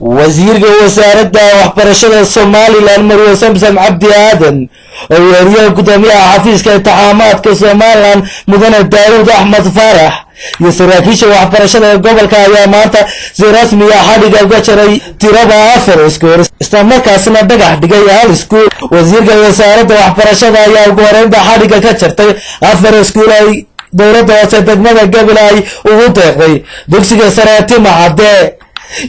وزير وزارة وحبرشة الصومالي المروي سمسم عبد آدم ويريو قدامية حفيز كالتعامات كصومالان مدن داود أحمد فرح يسراكيش وحبرشة قبل كايامات زي رسمي حادي قبل ترابا أفر سكور استمر سنة دقح دقايا هالسكول وزير وزارة وحبرشة يا قوارين حادي كتشرتي أفر سكول دولة وسيدنا قبل أي وغطي دكسي سراتي معدي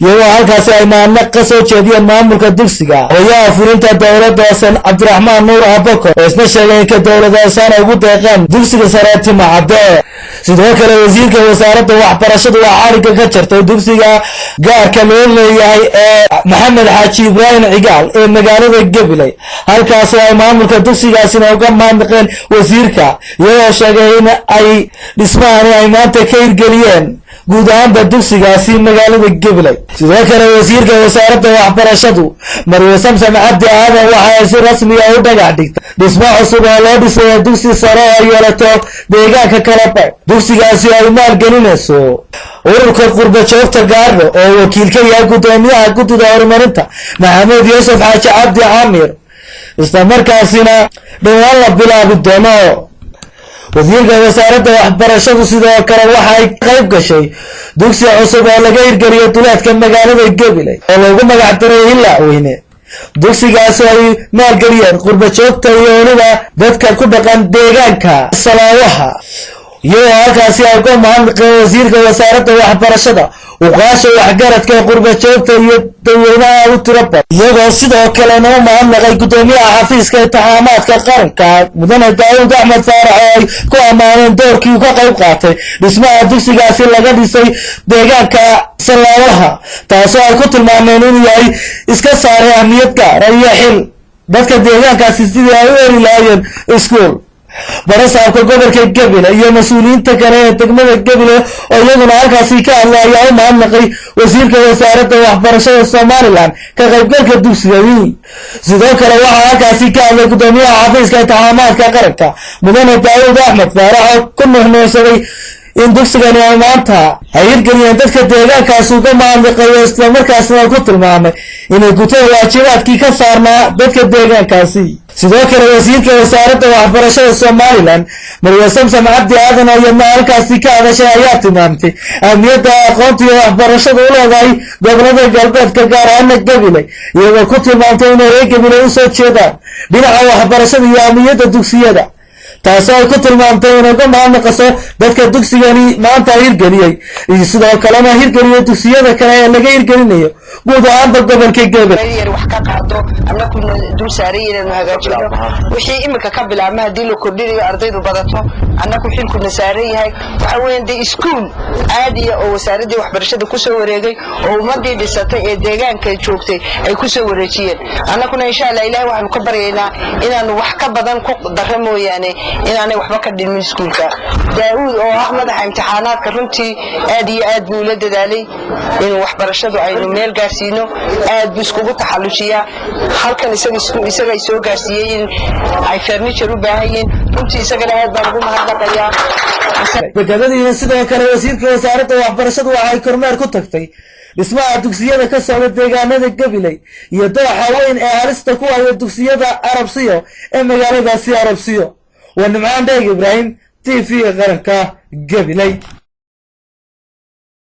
يو halkaasi ay maamul ka soo jeediyeen maamulka dugsiga ayaa fulinta dawladda San Abdurrahman Nuur Aboko isna sheegay ka dawladda San ugu deeqan dugsiga Saraati Macade sidoo kale wasiirka wasaaradda waxbarashada waa xariga ka jirtay dugsiga gaarka loo leeyahay Maxamed Xaaji Ibrahim Cigaal ee magaalada Gabiley halkaasi ay maamulka dugsigaasi uga maamulkeen wasiirka iyagoo sheegay in ay dhismahan ay maanta ka hirgeliyeen guud ahaanba dugsigaasi magaalada Gabiley sidoo kale wasiirka wasaaradda waxbarashadu Marwo Samsam Cabdi Aadan waxa ay si rasmi ah u dhagax dhigtay dhismo cusub oo loo dhisay dugsi sare oo yeelato deegaanka Kalaba dugsigaasi ay maalgelinayso ururka qurba joogta gaarno oo wakiilka yahay gudoomiyaha guddida horumarinta Maxamed Yuusuf Xaaji Cabdi Amir isla markaasina dhawaan la bilaabi doono wasiirka wasaaradda waxbarashadu sidoo kale waxay qayb gashay dugsi cusub oo laga hirgeliyay duleedka magaalada Gabiley oo lagu magac daray Ilaa Weyne dugsigaas ay maalgeliyeen qurba joogta iyo waliba dadka ku dhaqan deegaanka Salaawaha iyo halkaasi ay ku maamulka wasiirka wasaaradda waxbarashada وقاشة وحجرت كقربة شوكة يدوينها وتربى يجوا سيدا كلا نوم عمنا قدومية حفيز كتحامات كقرن كمدن داود أحمد فرح كأمان دور كيو كقوقاته بسمع دوسي قاسين لقد يسوي ديجان كسلاوها تاسوا كتل معنوني يعني إسكسر أهميتك ريحين بس كديجان كاسيستي أولي لاين إسكول barasaabka gobolka Gabiley iyo mas'uuliyiinta kale ee degmada Gabiley oo iyaguna halkaasi ka hadlayay maamulkay wasiirka wasaaradda waxbarashada Soomaaliland ka qaybgalka dugsiga sidoo kale waxa halkaasi ka hadlay gudoomiyaha xafiiska taxaamaadka qaranka mudane Daawud Axmed Faarax ku nuuxnuuxsaday in dugsigani ay maanta ay hirgeliyeen dadka deegaankaas uga maamulkay isla markaasna ku tilmaamay inay gutaan waajibaadkii ka saarnaa dadka deegaankaasi sidoo kale wasiirka wasaaradda waxbarashada Soomaaliland Marwo Samsam Cabdi Aadan ayaa halkaasi ka hadashay ayaa tilmaamtay ahmiyadda aqoonta iyo waxbarashada u leedahay gobolada galbeedka gaar ahaan Gabiley iyagoo ku tilmaamtay in ay Gabiley u soo jeedaan dhinaca waxbarashada iyo ahmiyadda dugsiyada taasoo ku tilmaamtay in uga maamulkaso dadka dugsigani maanta hirgeliyay sidoo kalena hirgeliyay dugsiyada kale ee laga hirgelinayo guud ahaanba gobolka Gabiley wax ka qaado annagu dul saarayeen hagaajino wixii imika ka bilaabma hadii la kordhiyo ardaydu badato annagu xilku nasaaray yahay waxa weeyaan iskuul caadi ah oo wasaaradda waxbarashada ku soo wareegay oo ummadii dhisatay ee deegaanka joogtay ay ku soo wareejiyeen annaguna insha Allah Ilaahay waxaan ka baryaynaa inaan wax ka badan ku darramooyane inaanay waxba ka dhimin iskuulka Daawud oo Ahmed imtixaanaadka runtii aad iyo aad buu la dadaalay in waxbarashadu ay meel gaarsiino aad buu iskugu taxallujiyaa halkan isaga ay soo gaarsiiyeen ay furniture u baahanyiin runtii isaga aad baan ugu mahadnaqayaa badaladiina sidoo kale wasiirka wasaaradda waxbarashadu waxay kormeer ku tagtay dhismaha dugsiyada ka socda deegaanada Gabiley iyo dooxa weyn ee halista ku ah dugsiyada Arabsiyo ee magaaladaasi Arabsiyo ونمعان دايق إبراهيم TV غرنكا Gabiley